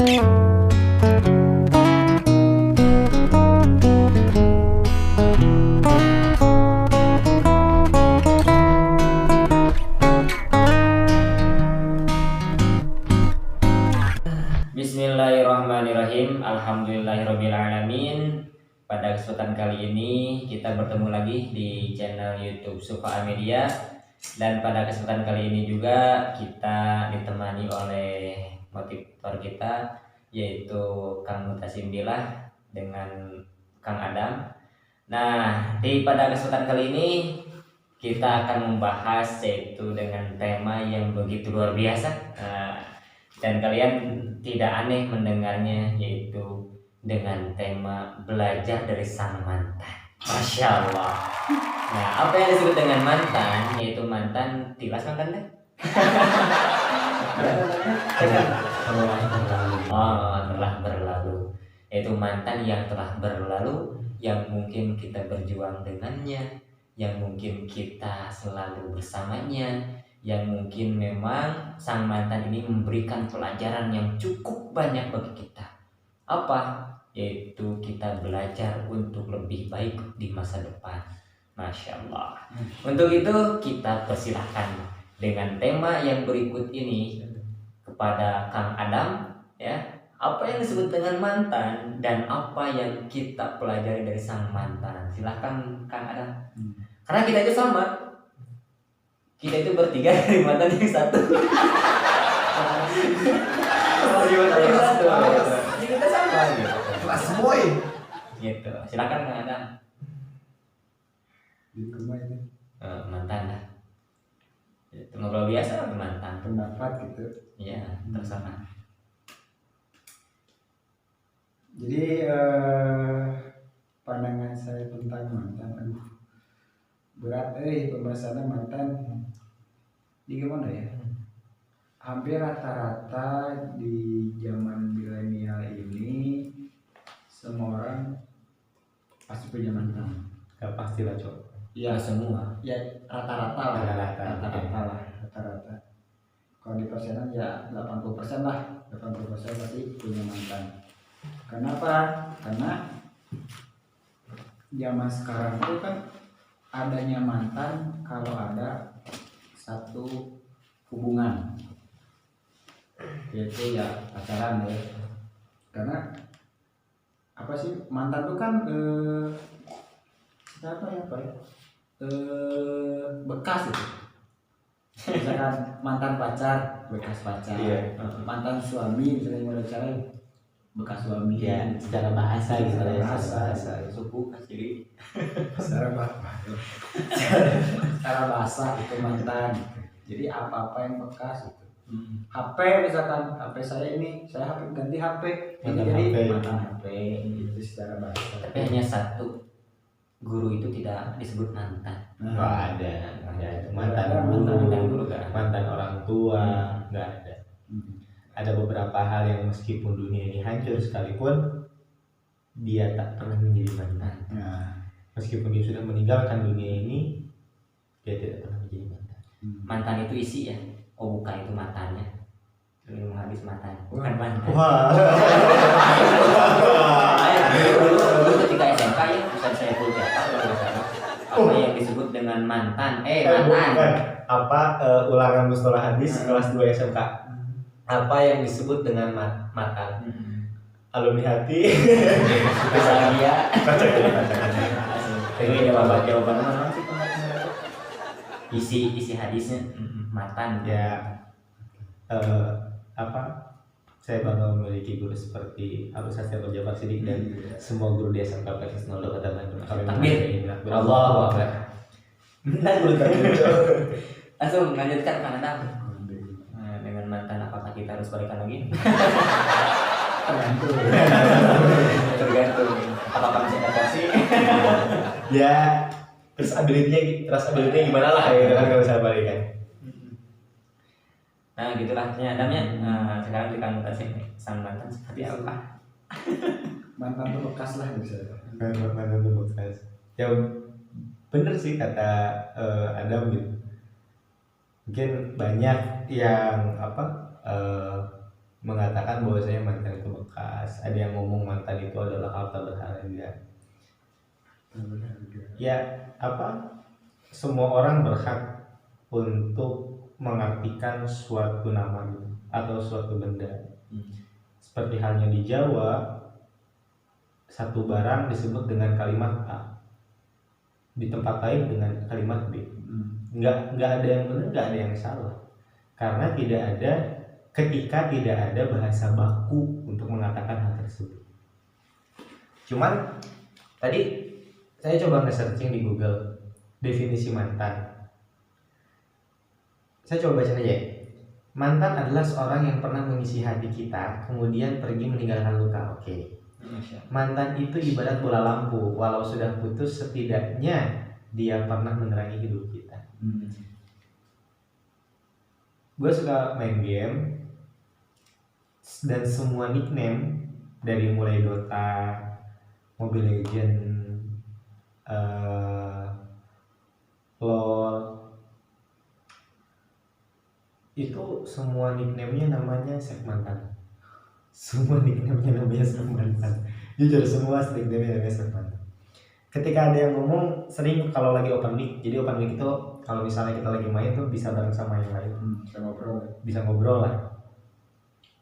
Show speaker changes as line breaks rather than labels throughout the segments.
Bismillahirrahmanirrahim. Alhamdulillahirrabbilalamin. Pada kesempatan kali ini kita bertemu lagi di channel YouTube Sufa Media. Dan pada kesempatan kali ini juga kita ditemani oleh motivator kita, yaitu Kang Mutasim Billah dengan Kang Adam. Nah, pada kesempatan kali ini kita akan membahas yaitu dengan tema yang begitu luar biasa. Dan kalian tidak aneh mendengarnya, yaitu dengan tema belajar dari sang mantan. Masya Allah. Nah, apa yang disebut dengan mantan? Yaitu mantan tilas mantan deh. Telah berlalu. Yaitu mantan yang telah berlalu, yang mungkin kita berjuang dengannya, yang mungkin kita selalu bersamanya, yang mungkin memang sang mantan ini memberikan pelajaran yang cukup banyak bagi kita. Apa? Yaitu kita belajar untuk lebih baik di masa depan. Masya Allah. Untuk itu kita persilahkan dengan tema yang berikut ini kepada Kang Adam, ya. Apa yang disebut dengan mantan dan apa yang kita pelajari dari sang mantan? Silahkan Kang Adam. Karena kita itu sama. Kita itu bertiga dari mantan yang satu. Jadi kita sama gitu.
Kelas boy.
Gitu. Silakan Kang Adam.
Di rumah ini
Mantan lah. Itu ngobrol biasa lah mantan.
pendapat gitu.
Iya, terserah.
Jadi pandangan saya tentang mantan, berat pembahasannya mantan. Di gimana ya? Hampir rata-rata di zaman milenial ini semua orang pasti punya mantan.
Gak pasti lah cok.
Iya semua.
Ya rata-rata lah.
Rata-rata.
Rata-rata. Kalau di persenan ya 80% lah. 80% pasti punya mantan. Kenapa? Karena zaman sekarang itu kan adanya mantan kalau ada satu hubungan, yaitu ya pacaran ya. Karena apa sih mantan itu kan bekas itu. Misalkan mantan pacar, bekas pacar.
Iya.
Mantan suami, misalnya mulai cerai, bekas suami.
Ya, secara bahasa gitu
Secara
ya.
bahasa.
Suku jadi
Secara bahasa itu mantan. Jadi apa-apa yang bekas itu. HP misalkan HP saya ini, saya HP ganti HP,
Mantan
jadi
HP.
mantan HP itu secara bahasa.
tapi hanya satu guru itu tidak disebut mantan.
Nggak ada. Mantan
Mantan
guru,
guru kan.
mantan orang tua, nggak ada.
Hmm.
Ada beberapa hal yang meskipun dunia ini hancur sekalipun, dia tak pernah menjadi mantan.
Nah,
Meskipun dia sudah meninggalkan dunia ini, dia tidak pernah menjadi mantan.
Mantan itu isi ya. Oh bukan, itu matanya. Ini habis matanya. Bukan mantan.
Wah.
Dulu ketika SMK ya, Ustaz Saiful Teater kalau nggak salah. Apa yang disebut dengan mantan? Mantan.
Bukan. Apa ulangan mustalah hadis kelas 2 SMK? Apa yang disebut dengan mantan? Alumni hati.
Bahagia.
Ini
Jawaban mana sih? Isi hadisnya mantan.
Ya, apa? Saya bangga memiliki guru seperti Abu Sasya Jabar Sidik dan semua guru di SMK Praksis 02 Kota Bandung.
Takbir. Allahu Akbar. Benar guru takbir. Langsung lanjutkan Kang Adam. Dengan mantan apakah kita harus balikan lagi? Tergantung. Apakah masih ada porsi?
Ya, terus ability-nya gimana lah ya kan kalau saya balikan.
Nah gitulah Adamnya. Sekarang kita mutasi sang mantan seperti apa?
mantan itu bekas lah bisa.
Mantan itu bekas. Ya bener sih kata Adam gitu. Mungkin banyak yang mengatakan bahwasanya mantan itu bekas, ada yang ngomong mantan itu adalah harta berharga. Ya semua orang berhak untuk mengartikan suatu nama atau suatu benda. Seperti halnya di Jawa, satu barang disebut dengan kalimat A, di tempat lain dengan kalimat B. Nggak ada yang benar, nggak ada yang salah, karena ketika tidak ada bahasa baku untuk mengatakan hal tersebut. Cuman tadi saya coba nge-searching di Google definisi mantan. Saya coba baca aja. Mantan adalah seorang yang pernah mengisi hati kita, kemudian pergi meninggalkan luka. Oke. Mantan itu ibarat bola lampu, walau sudah putus, setidaknya dia pernah menerangi hidup kita. Gue suka main game, dan semua nickname dari mulai Dota, Mobile Legend, LOL, itu semua nickname-nya namanya Sek Mantan. Semua nickname-nya namanya Sek Mantan. Jujur semua nickname-nya namanya Sek Mantan. Ketika ada yang ngomong, sering kalau lagi open mic, jadi open mic itu kalau misalnya kita lagi main tuh bisa bareng sama yang lain, bisa ngobrol lah.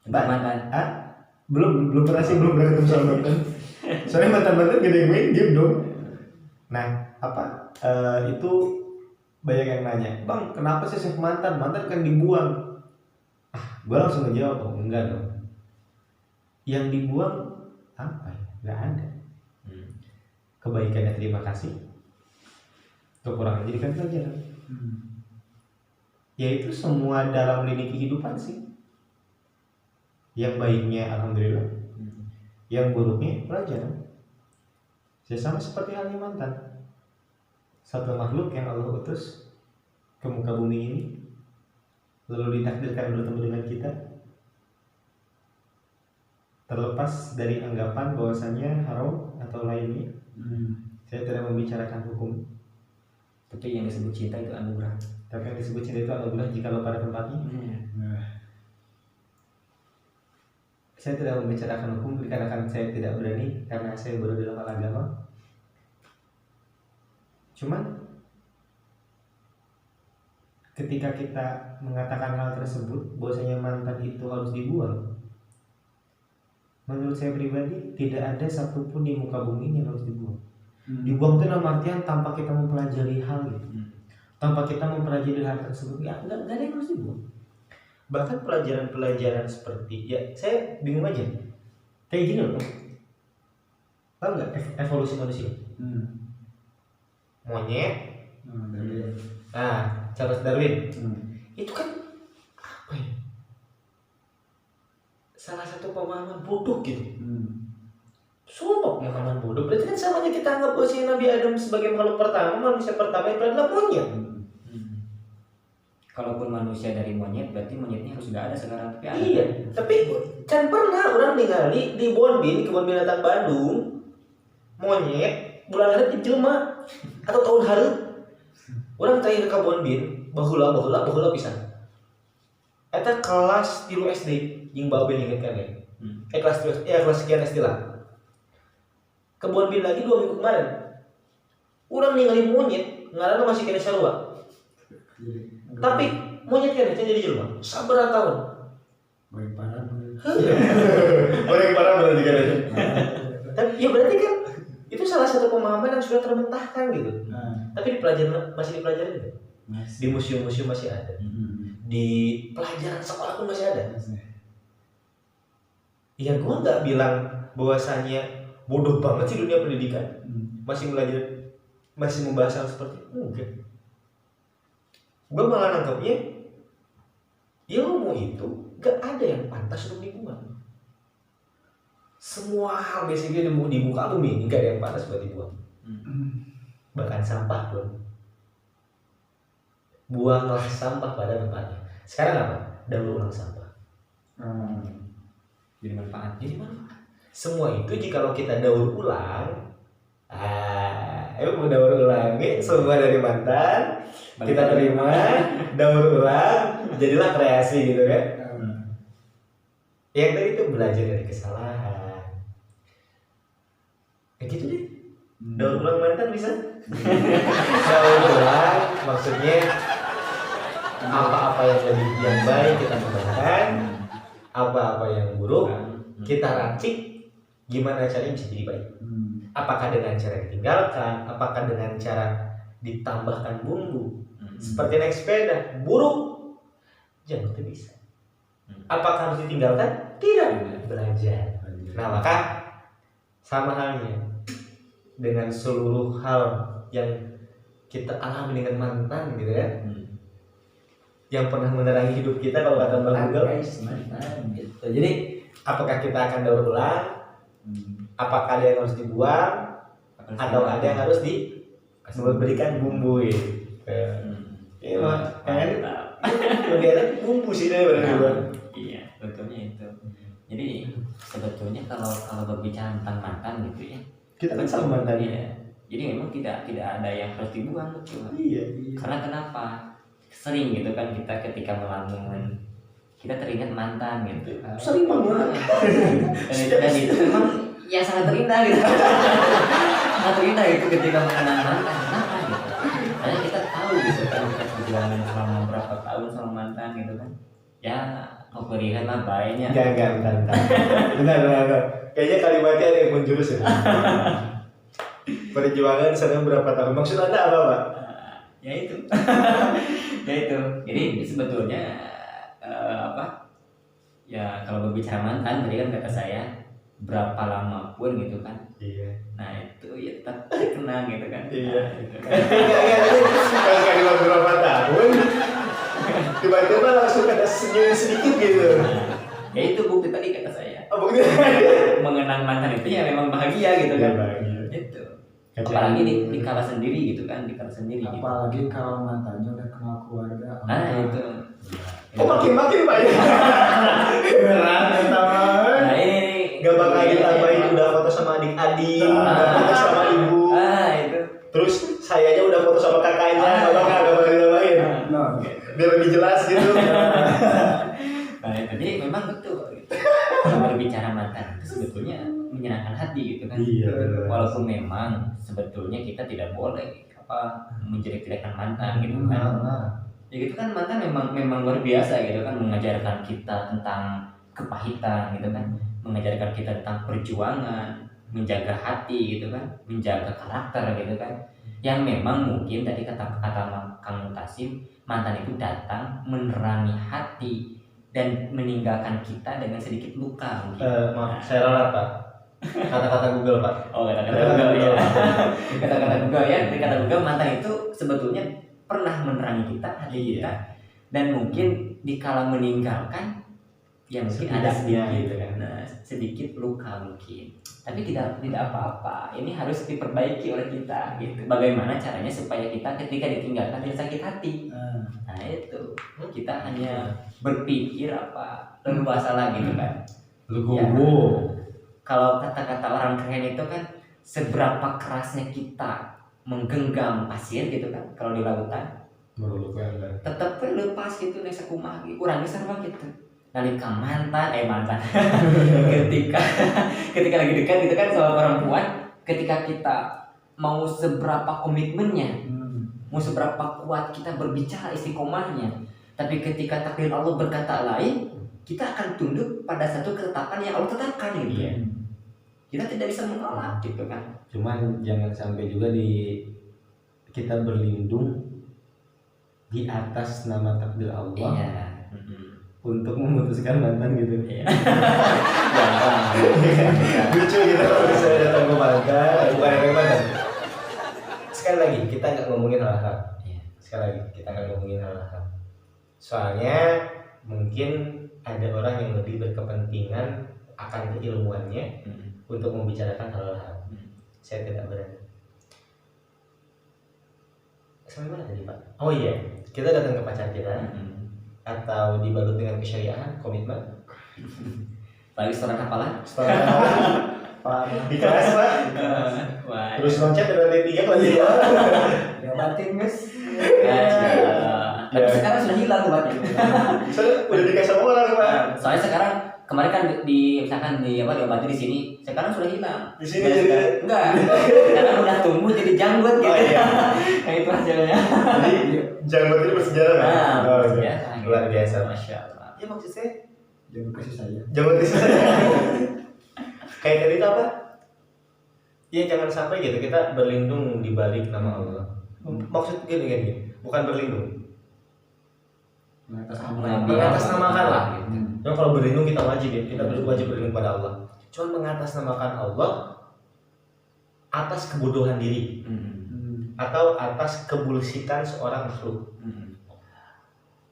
Mantan?
Belum pernah ketemu sama mantan. Soalnya mantan gede yang main game dong. Nah itu banyak yang nanya, bang kenapa sih Sek mantan kan dibuang. Gue langsung ngejawab, enggak dong. Yang dibuang apa ya? Nggak ada. Kebaikannya terima kasih, kekurangan jadikan pelajaran. Yaitu semua dalam lini kehidupan sih. Yang baiknya alhamdulillah, yang buruknya pelajaran. Sama seperti halnya mantan, satu makhluk yang Allah utus ke muka bumi ini, lalu ditakdirkan bertemu dengan kita, terlepas dari anggapan bahwasannya haram atau lainnya. Saya tidak membicarakan hukum,
tapi yang disebut cinta itu anugerah.
Tapi yang disebut cinta itu anugerah jika lo pada tempatnya. Saya tidak membicarakan hukum dikarenakan saya tidak berani, karena saya baru dalam agama. Cuman ketika kita mengatakan hal tersebut, bahwasanya mantan itu harus dibuang, menurut saya pribadi tidak ada satupun di muka bumi ini yang harus dibuang. Dibuang itu dalam artian tanpa kita mempelajari hal gitu, tanpa kita mempelajari hal tersebut, ya nggak ada yang harus dibuang. Bahkan pelajaran-pelajaran seperti, ya saya bingung aja, kayak gini loh, tahu nggak evolusi manusia? Monyet, Charles Darwin, itu kan apa ya? Salah satu pemahaman bodoh gitu. Sumpah pemahaman bodoh. Berarti kan samanya kita anggap bahwa Nabi Adam sebagai makhluk pertama, manusia pertama itu adalah monyet.
Kalaupun manusia dari monyet, berarti monyetnya harus nggak ada sekarang. Tapi ada.
Iya, tapi kan pernah orang ningali di Bonbin, kebun binatang Bandung, monyet bulan hari jelema atau tahun hari. Orang terakhir ke Bonbin, bahula pisan. Eta kelas 3 SD, yang babe inget kan ya? Kelas sekian SD lah. Ke Bonbin lagi 2 minggu kemarin. Orang ningali monyet, ngaranna masih kena sarua. Tapi monyet kan jadi jelema. Sabar tahun.
Baik parah.
Orang parah berarti kan. Tapi ya berarti kan itu salah satu pemahaman yang sudah termentahkan gitu. Tapi masih dipelajari gitu. Di museum-museum masih ada. Di pelajaran sekolah pun masih ada. Ya gue nggak bilang bahwasanya bodoh banget sih dunia pendidikan. Masih belajar, masih membahas hal seperti itu. Enggak. Gue malah nangkepnya, ilmu itu gak ada yang pantas untuk dibuang. Semua hal basically di muka bumi ini gak ada yang pantas buat dibuang. Bahkan sampah pun. Buanglah sampah pada tempatnya. Sekarang apa? Daur ulang sampah.
Jadi manfaat.
Semua itu jika kita daur ulang, daur ulang semua dari mantan kita terima, daur ulang, jadilah kreasi gitu kan. Yang tadi itu belajar dari kesalahan. Kayak gitu deh. Daur ulang mantan bisa. Daur ulang maksudnya apa-apa yang baik kita kembangkan, apa-apa yang buruk kita racik, gimana caranya bisa jadi baik. Apakah dengan cara ditinggalkan, apakah dengan cara ditambahkan bumbu. Seperti naik sepeda, buruk, jangan itu bisa. Apakah harus ditinggalkan? Tidak, belajar. Nah maka sama halnya dengan seluruh hal yang kita alami dengan mantan gitu ya, yang pernah menerangi hidup kita kalau kata Bang Google.
Mantan gitu. Jadi
Apakah kita akan daur ulang? Apakah ada yang harus dibuang? Atau ada yang harus diberikan bumbu gitu. Iya mah, kayaknya lebih enak bumbu sih daripada dibuang.
Iya, betulnya itu. Jadi sebetulnya kalau berbicara tentang mantan gitu ya,
Kita kan sama mantan.
iya. Jadi memang tidak ada yang harus dibuang, betul.
Iya.
Karena kenapa? Sering gitu kan kita ketika melamun, kita teringat mantan gitu.
Sering banget.
Dan itu memang ya sangat terindah gitu. Sangat terindah gitu ketika mengenang mantan. Kenapa gitu? Karena kita tahu gitu kan kita perjuangan selama berapa tahun sama mantan gitu kan. Ya pemberian lah baiknya.
Enggak, benar. Kayaknya kalimatnya ada yang menjurus ya. Perjuangan selama berapa tahun? Maksud Anda apa, Pak?
Ya itu. Ya itu. Jadi sebetulnya ya kalau berbicara mantan tadi kan kata saya berapa lama pun gitu kan.
Iya.
Nah itu ya tetap terkenang gitu kan.
Iya.
Nah, gitu.
Kalau kalimat berapa tahun, tiba-tiba langsung ada senyum sedikit gitu.
Nah, ya itu bukti tadi kata saya.
Oh, bukti.
Mengenang mantan itu ya memang bahagia gitu kan.
Iya, bahagia.
Itu. Apalagi di kala sendiri gitu kan, di kala sendiri gitu.
apalagi kalau mantannya udah kenal keluarga.
Nah itu.
Oh, makin Pak ya. Beneran teman.
Nah ini
Gak bakal ditambahin udah foto sama adik-adik, udah foto sama ibu.
itu.
Terus sayanya udah foto sama kakaknya, gak bakal ditambahin.
No.
Biar lebih jelas gitu.
Nah jadi memang betul. Gitu. Kalau berbicara mantan itu sebetulnya menyenangkan hati gitu kan.
Iya.
Walaupun memang sebetulnya kita tidak boleh menjelek-jelekan mantan gitu kan. Ya gitu kan mantan memang luar biasa gitu kan, mengajarkan kita tentang kepahitan gitu kan, mengajarkan kita tentang perjuangan, menjaga hati gitu kan, menjaga karakter gitu kan. Yang memang mungkin tadi kata Kang Mutasim, mantan itu datang menerangi hati dan meninggalkan kita dengan sedikit luka mungkin.
Maaf, saya ralat Pak. Kata-kata Google Pak.
Oh kata-kata Google ya. Kata-kata Google ya. Dari kata Google mantan itu sebetulnya pernah menerangi kita, hati kita, dan mungkin dikala meninggalkan ya mungkin ada sedikit
gitu kan.
nah, sedikit luka mungkin, tapi tidak apa-apa. Ini harus diperbaiki oleh kita gitu. Bagaimana caranya supaya kita ketika ditinggalkan tidak sakit hati. Nah itu kita hanya berpikir leluasa lah gitu kan.
Legowo.
Kalau kata-kata orang keren itu kan seberapa kerasnya kita menggenggam pasir gitu kan kalau di lautan tetap lepas gitu nih sakumaha kurang sarua gitu. Nalika mantan ketika lagi dekat gitu kan sama perempuan, ketika kita mau seberapa komitmennya, mau seberapa kuat kita berbicara istiqomahnya, tapi ketika takdir Allah berkata lain, kita akan tunduk pada satu ketetapan yang Allah tetapkan gitu.
Iya.
Kita tidak bisa menolak gitu kan.
Cuman jangan sampai juga kita berlindung di atas nama takdir Allah.
Iya.
Untuk memutuskan mantan gitu.
Iya.
Lucu gitu kalau misalnya datang ke mantan, bukan yang mantan. Sekali lagi kita nggak ngomongin hal-hal.
Iya.
Sekali lagi kita nggak ngomongin hal-hal. Soalnya mungkin ada orang yang lebih berkepentingan akan keilmuannya untuk membicarakan hal-hal. Saya tidak berani. Sampai mana tadi Pak? Oh iya, kita datang ke pacar kita atau dibalut dengan kesyariahan, komitmen.
Lagi setoran hafalan?
Setelah di kelas Pak.
Wah.
Terus loncat dari 3 kelas 2.
Ya batin guys.
Tapi sekarang sudah hilang obatnya.
Saya udah dikasih sama orang Pak.
Soalnya sekarang kemarin kan misalkan diobati di sini, sekarang sudah hilang.
Di sini jadi
enggak. Sekarang udah tumbuh jadi janggut gitu.
Oh, iya.
Nah itu hasilnya.
Jadi janggut ini bersejarah kan?
Nah,
Oh,
ya,
iya. Luar biasa.
Masya Allah.
Ya maksud saya
Jangan kasih saya.
janggut itu kayak tadi itu apa? Ya jangan sampai gitu kita berlindung di balik nama Allah. Maksud gini, bukan berlindung. Mengatasnamakan lah. Yang kalau berlindung kita wajib ya, kita wajib berlindung pada Allah. Cuma mengatasnamakan Allah atas kebodohan diri atau atas kebulsitan seorang makhluk.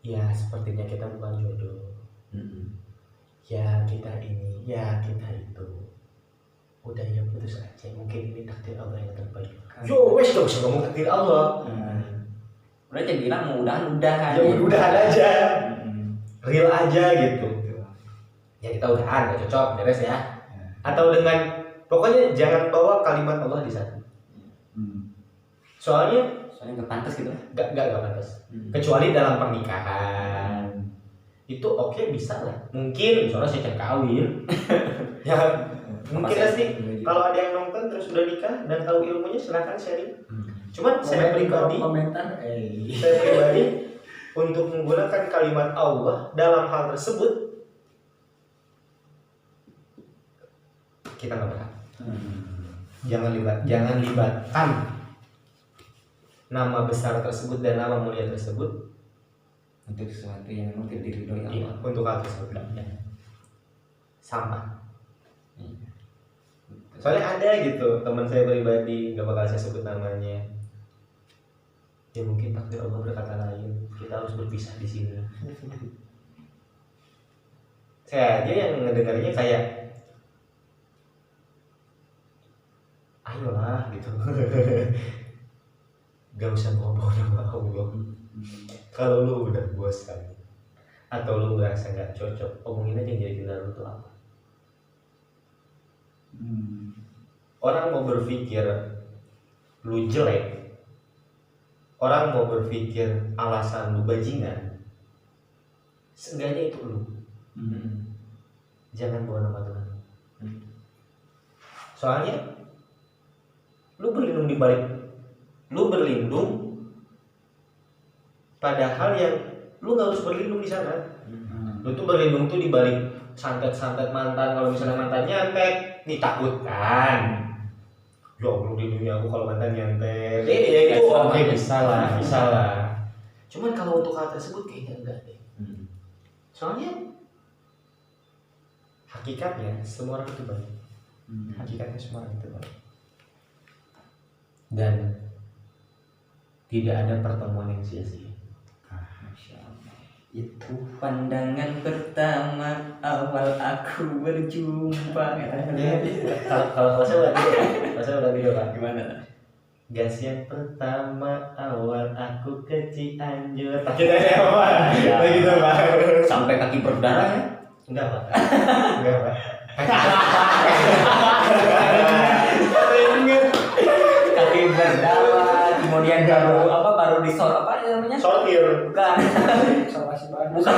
Ya sepertinya kita bukan jodoh. Ya kita ini, ya kita itu. Udah ya putus aja. Mungkin ini takdir Allah yang terbaik. Yo wes dong, saya ngomong takdir Allah.
Udah aja bilang mudah-mudahan.
Ya udahan aja, real aja gitu. Ya kita udahan, gak cocok, beres ya. Atau dengan pokoknya jangan bawa kalimat Allah di sana. Soalnya
Soalnya gak pantas gitu.
gak pantas. Kecuali dalam pernikahan. Itu oke, bisa lah. Mungkin soalnya saya kawin. Ya mungkin sih kalau ada yang nonton terus udah nikah dan tahu ilmunya silahkan sharing. Cuman saya pribadi untuk menggunakan kalimat Allah dalam hal tersebut kita nggak berhak. Jangan libatkan nama besar tersebut dan nama mulia tersebut
Untuk sesuatu yang memang tidak diridhoi
iya,
Allah.
untuk hal tersebut. Sama. Soalnya ada gitu teman saya pribadi, nggak bakal saya sebut namanya. Ya mungkin takdir Allah berkata lain, kita harus berpisah di sini. Saya aja yang ngedengarnya kayak, ayolah gitu. Gak usah bawa-bawa nama Allah. Kalau lu udah bosan atau lu merasa nggak cocok, omongin aja yang jadi kendala lu tuh apa. Orang mau berpikir lu jelek, orang mau berpikir alasan lu bajingan, seenggaknya itu lu. Jangan bawa nama Tuhan. Soalnya lu berlindung di balik, lu berlindung pada hal yang lu nggak harus berlindung di sana. Lu tuh berlindung tuh di balik santet-santet mantan. Kalau misalnya mantan nyantet, ditakutkan. Ya Allah, lindungi aku kalau mantan nyantet. Ya itu oke, bisa lah. Cuman kalau untuk hal tersebut kayaknya enggak deh. Soalnya hakikatnya semua orang itu baik. Hakikatnya semua orang itu baik. Dan tidak ada pertemuan yang sia-sia.
Itu pandangan pertama awal aku berjumpa.
Kalau saya udah video Pak.
Gimana?
Gas yang pertama awal aku ke Cianjur. Kita ya Pak. Gitu Pak.
Sampai kaki berdarah ya?
Enggak Pak. Enggak Pak.
Kaki berdarah, kemudian baru disor apa namanya?
Sortir.
Bukan.
Salvasi bahan.
Bukan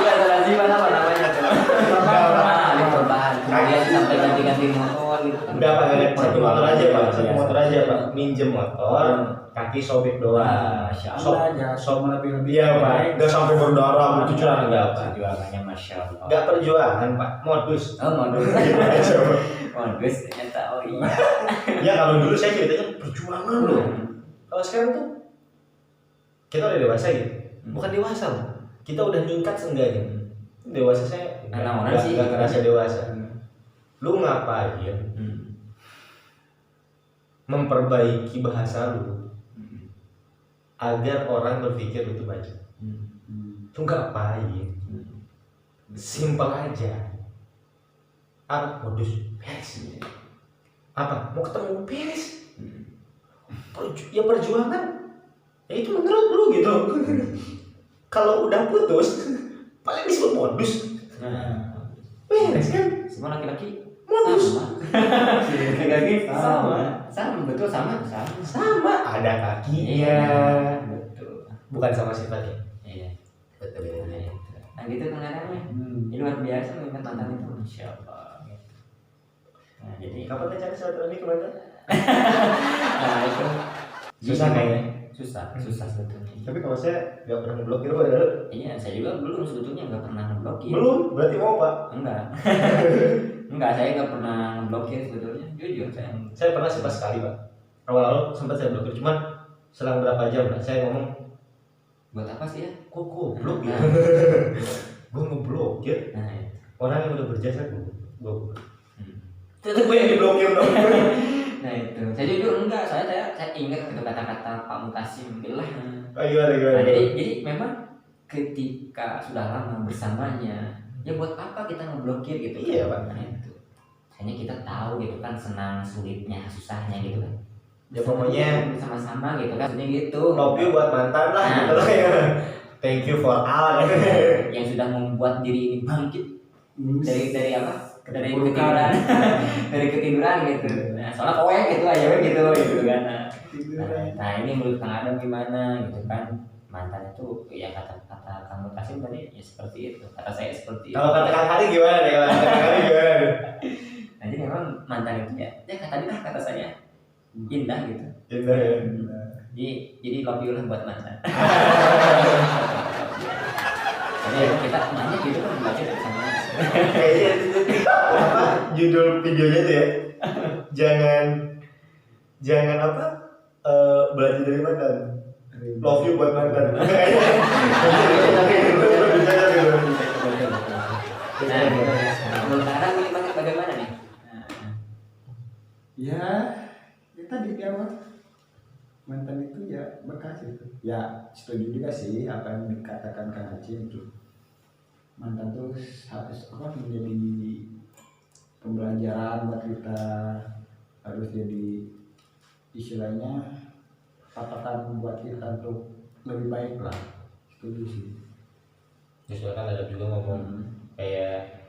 asuransi apa namanya tuh? Perbahan. Kemudian sampai ganti-ganti motor gitu.
Enggak Pak, satu motor aja Pak. Satu motor aja Pak. Minjem motor, kaki sobek doang.
Masya
Allah, jangan sombong lebih-lebih.
Iya Pak. Enggak sampai berdarah, bercucuran enggak Pak.
Perjuangannya Masya Allah.
Enggak perjuangan Pak, modus.
Oh modus. Modus ternyata oh iya.
Ya kalau dulu saya ceritanya perjuangan loh. Kalau sekarang tuh kita udah dewasa gitu. Bukan dewasa loh. Kita udah ningkat seenggaknya. Dewasa saya
Anak-anak sih.
enggak ngerasa dewasa. Lu ngapain memperbaiki bahasa lu agar orang berpikir lu tuh baik? Lu ngapain? Simpel aja. Apa? Modus beres. Apa? Mau ketemu beres. Ya perjuangan. Ya itu menurut lu gitu. Kalau udah putus, paling disebut modus. Beres kan?
Semua laki-laki
Modus.
laki-laki
Sama.
betul sama.
Sama. Ada kaki.
Iya betul.
Bukan sama sifatnya.
Iya
Betul.
Nah gitu kadang-kadangnya. Ini luar biasa mengingat mantan itu, Masya Allah gitu. Nah jadi
Kapan rencana silaturahmi ke mantan?
nah itu
Susah kayaknya.
susah sebetulnya.
Tapi kalau saya nggak pernah ngeblokir padahal.
Iya, saya juga belum sebetulnya nggak pernah ngeblokir.
Belum, berarti mau Pak?
Enggak. Enggak, saya nggak pernah ngeblokir sebetulnya. Jujur saya.
Saya pernah sih pas sekali Pak. Awal-awal sempat saya blokir, cuman selang berapa jam lah saya ngomong,
Buat apa sih ya?
kok goblok ya?
Nah,
Gue ngeblokir
nah itu.
orang yang udah berjasa gue.
Hmm.
Ternyata gue yang diblokir dong.
Nah itu. Saya jujur enggak, saya ingat itu kata-kata Pak Mutasim billah.
Gimana?
Nah, jadi memang ketika sudah lama bersamanya, ya buat apa kita ngeblokir gitu?
Iya, Pak.
Nah itu. Hanya kita tahu gitu kan senang sulitnya, susahnya gitu kan.
Ya pokoknya
sama-sama gitu kan, maksudnya gitu.
love you buat mantan lah
Nah.
gitu loh ya. Thank you for all.
Yang sudah membuat diri ini bangkit dari apa? Dari
Keburukan.
ketiduran, dari ketiduran gitu. Nah, soalnya kowe gitu aja gitu kan. Nah, ini menurut Kang Adam gimana gitu kan? Mantan itu ya kata Kang Mutasim tadi ya seperti itu. Kata saya seperti itu.
Kalau kata Kang Hari gimana nih? Kalau kata Kang Hari gimana nih?
Nah, jadi memang mantan itu ya kata saya indah gitu.
Gitu ya.
Jadi love you lah buat mantan. Jadi emang kita nanya gitu kan baca dari sana.
Kayaknya itu apa judul videonya tuh ya? Jangan apa? Belajar dari mantan. Love you buat mantan.
Nah, menurut Kang Adam ini bagaimana nih?
Ya tadi di awal mantan itu ya bekas itu. Ya setuju juga sih apa yang dikatakan Kang Aceh itu. Mantan tuh harus apa menjadi pembelajaran buat kita, harus jadi istilahnya patokan buat kita untuk lebih baik lah. Setuju sih.
Justru kan ada juga ngomong kayak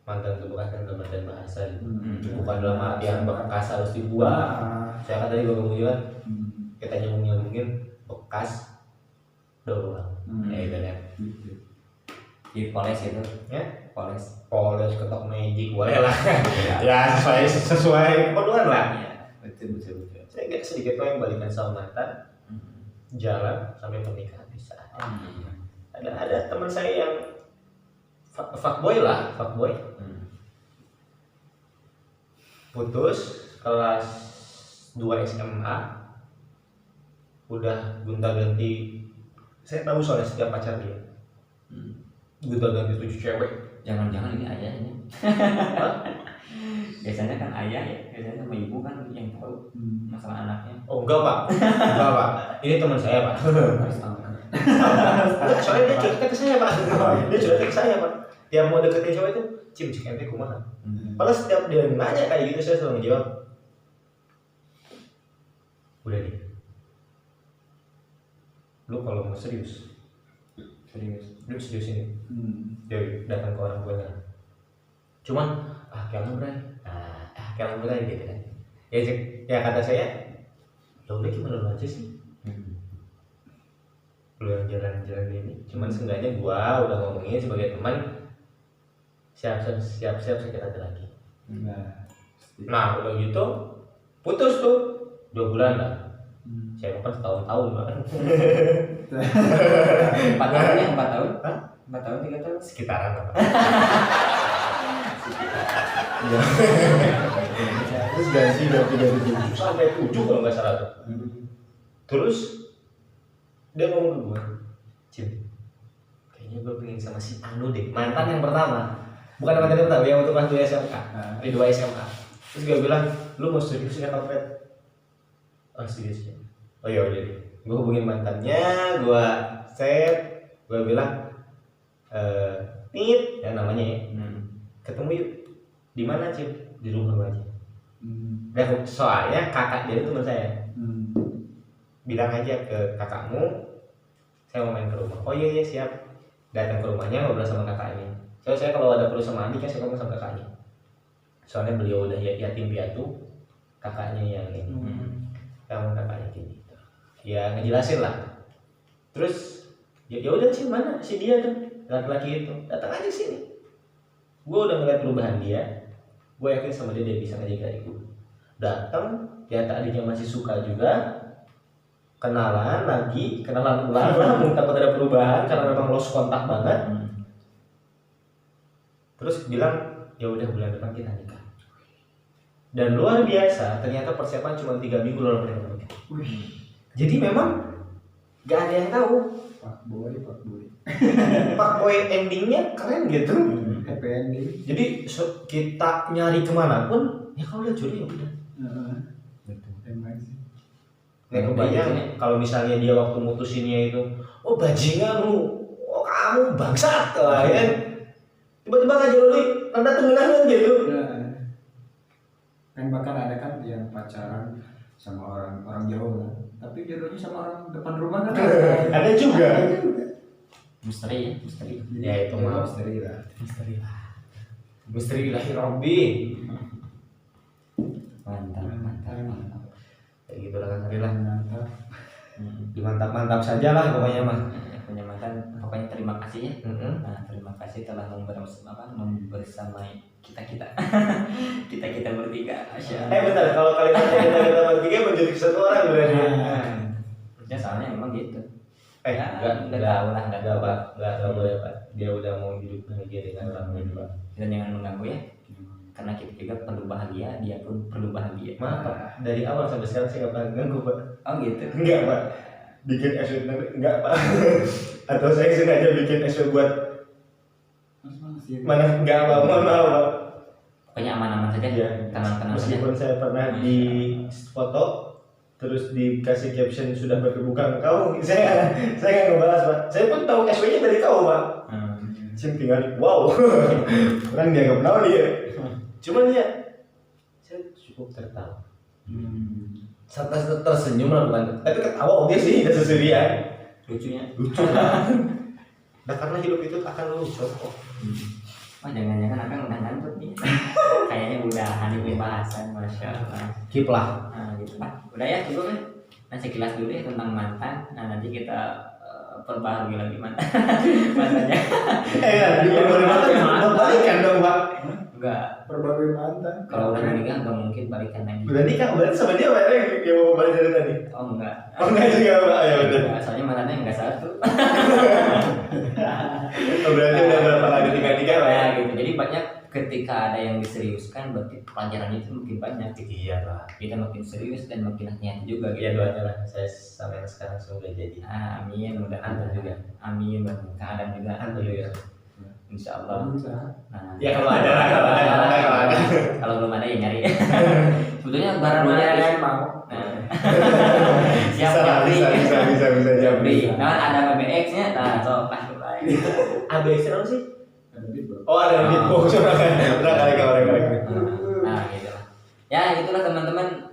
mantan itu bekas kan dalam artian bahasa gitu. Bukan dalam artian bekas harus dibuang. Saya kan tadi gue ngomong juga kita nyambungin bekas doang. Ya itu kan.
Dipoles gitu.
Ya?
Poles.
Poles ketok magic boleh lah. Ya sesuai keperluan lah.
Iya, betul.
Saya agak sedikit yang balikan sama mantan, jalan sampai pernikahan bisa. Ada teman saya yang fuckboy. Putus kelas 2 SMA, udah gonta-ganti. Saya tahu soalnya setiap pacar dia gonta-ganti 7 cewek.
Jangan-jangan ini ayahnya. Biasanya kan ayah ya, biasanya sama ibu kan yang tahu masalah anaknya.
Oh enggak pak, ini teman saya pak. Enggak, soalnya dia curhat ke saya pak. Dia curhat ke saya pak. Tiap mau deketin cewek itu, cik ente kumaha. Padahal setiap dia nanya kayak gitu saya selalu ngejawab, udah nih, lu kalau mau serius lu serius ini. Dia datang ke orang tuanya. Cuman kamu berani gitu kan. Ya kata saya, ya udah gimana lu aja sih. Lu yang jalan-jalan ini. Cuman seenggaknya gua udah ngomongin sebagai teman, siap sakit hati lagi. Nah udah gitu putus tuh 2 bulan lah. Saya kan setahun-tahun kan.
4 tahun ya, 4 tahun?
Hah?
4 tahun, 3 tahun?
Sekitaran apa? Terus ganti dari 7 sampai 7 kalau nggak salah tuh. Terus dia ngomong ke gue, Cim, kayaknya gue pengen sama si Anu deh, mantan yang pertama. Bukan mantan yang pertama, yang waktu kelas 2 SMA, di 2 SMA. Terus gue bilang, lu mau serius nggak Alfred? Oh serius ya. Oh iya udah deh. Gue hubungin mantannya, gue chat, gue bilang, Nit, ya namanya ya, ketemu yuk. Di mana Cim? Di rumah gue aja. Dan soalnya kakak dia itu teman saya. Bilang aja ke kakakmu, saya mau main ke rumah. Oh iya siap. Datang ke rumahnya ngobrol sama kakaknya. Saya kalau ada perlu sama adik, saya ngomong sama kakaknya. Soalnya beliau udah yatim piatu, kakaknya yang ini. Kamu kakaknya gitu. Ya ngejelasin lah. Terus Ya udah sih, mana si dia tuh laki-laki itu, datang aja sini. Gue udah ngeliat perubahan dia, gue yakin sama dia bisa ngejaga gue. Datang, ternyata adiknya masih suka juga, kenalan ulang lah, mau takut ada perubahan karena memang lost kontak banget. Terus bilang ya udah bulan depan kita nikah. Dan luar biasa, ternyata persiapan cuma 3 minggu lalu mereka menikah. Jadi memang gak ada yang tahu.
Pak boy
Pak boy endingnya keren gitu.
happy ending.
Jadi kita nyari kemana pun, ya kalau udah jodoh ya udah.
Emang sih.
Nggak kebayang kalau misalnya dia waktu mutusinnya itu, oh bajingan lu, oh kamu bangsat lah ya. Tiba-tiba ngajak lu anda tengenangan gitu.
Kan bahkan ada kan yang pacaran sama orang jauh kan, tapi jodohnya sama orang depan rumah kan.
Ada juga.
Misteri.
Ya itu mah
misteri lah.
Misteri ilahi Rabbi.
Mantap.
Kayak gitu lah kan lah.
Mantap.
Dimantap-mantap saja lah pokoknya mah.
Punya mantan, pokoknya terima kasih ya.
Mm-hmm.
Nah, terima kasih telah membersamai kita kita bertiga. Masya Allah.
Bentar, kalau kalimat kita bertiga menjadi satu orang berarti.
Ya soalnya emang gitu.
Enggak boleh Pak. Dia udah mau hidup bahagia dengan orang lain Pak.
Dan jangan mengganggu ya. Karena kita juga perlu bahagia, dia pun perlu bahagia.
Maaf Pak, dari awal sampai sekarang saya nggak pernah ganggu Pak.
Oh gitu.
Enggak Pak, bikin SW enggak Pak. Atau saya sengaja bikin SW buat mana enggak Pak, mohon maaf Pak.
Pokoknya aman-aman saja.
Ya,
Tenang-tenang saja.
meskipun saya pernah di foto terus dikasih caption sudah berkebuka engkau, saya nggak ngebalas Pak. Saya pun tahu SW-nya dari kau Pak. Sim tinggal wow. Orang dianggap naon dia. Cuman ya saya cukup tertawa. Serta tersenyum lah bukan, tapi ketawa dia sih udah sesuai.
Lucunya.
Lucu lah. Nah karena hidup itu akan lucu kok.
Oh jangan-jangan akan udah ngantuk nih. Kayaknya udahan ini bahasan, masya Allah.
Keep lah.
Nah gitu Pak. Udah ya cukup ya. Nah sekilas dulu ya tentang mantan. Nah nanti kita perbaharui lagi mantannya.
Balikan dong Pak.
Enggak.
Perbarui mantan.
Kalau udah nikah nggak mungkin balikan lagi.
Udah nikah berarti sama dia Pak yang mau balik dari tadi.
Oh enggak.
Oh enggak juga Pak, ya udah.
Enggak, soalnya mantannya enggak satu.
Berarti udah berapa lagi nikah Pak ya?
Ya gitu. Jadi banyak ketika ada yang diseriuskan berarti pelajarannya itu makin banyak.
Iya Pak.
Kita makin serius dan makin hati-hati juga gitu.
Ya doanya lah saya sama yang sekarang semoga jadi.
Amin, mudah-mudahan
Antum juga.
Amin, keadaan juga.
Antum juga.
Insya Allah. Nah,
Ya kalau ada lah, kalau ada.
kalau belum ada ya nyari. Sebetulnya barang
Mana
mana
yang mau?
Nah. Siap
bisa
Japri. Nah, ada BBX-nya. Nah, sok lah.
ABS apa sih?
Ada di bawah.
Oh ada di bawah coba kan. Udah kali.
Nah, gitu lah. Ya, itulah teman-teman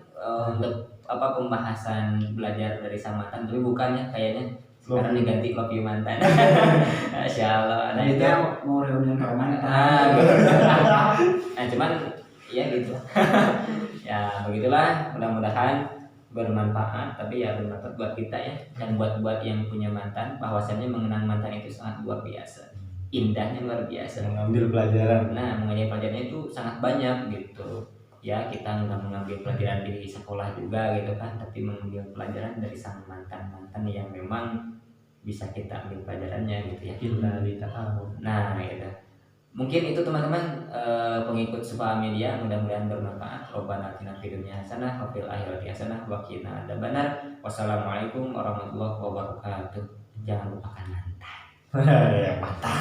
untuk apa pembahasan belajar dari sang mantan, tapi bukannya kayaknya sekarang diganti love you mantan. Masya Allah. Nah, itu
mau reunian sama mantan.
Nah, cuman ya gitu. Ya, begitulah. Mudah-mudahan bermanfaat, tapi ya bermanfaat buat kita ya, dan buat yang punya mantan, bahwasannya mengenang mantan itu sangat luar biasa, indahnya luar biasa.
Mengambil pelajaran.
Nah, mengenai pelajarannya itu sangat banyak gitu. Ya, kita nggak mengambil pelajaran di sekolah juga gitu kan, tapi mengambil pelajaran dari sang mantan yang memang bisa kita ambil pelajarannya gitu ya.
Kita ditahu.
Nah, gitu. Mungkin itu teman-teman pengikut Sufa Media, mudah-mudahan bermanfaat. Robbana atina fid dunya hasanah wa fil akhirati hasanah wa qina adzabannar. Wassalamualaikum warahmatullahi wabarakatuh. Jangan lupakan mantan.
Ya,
Mantan.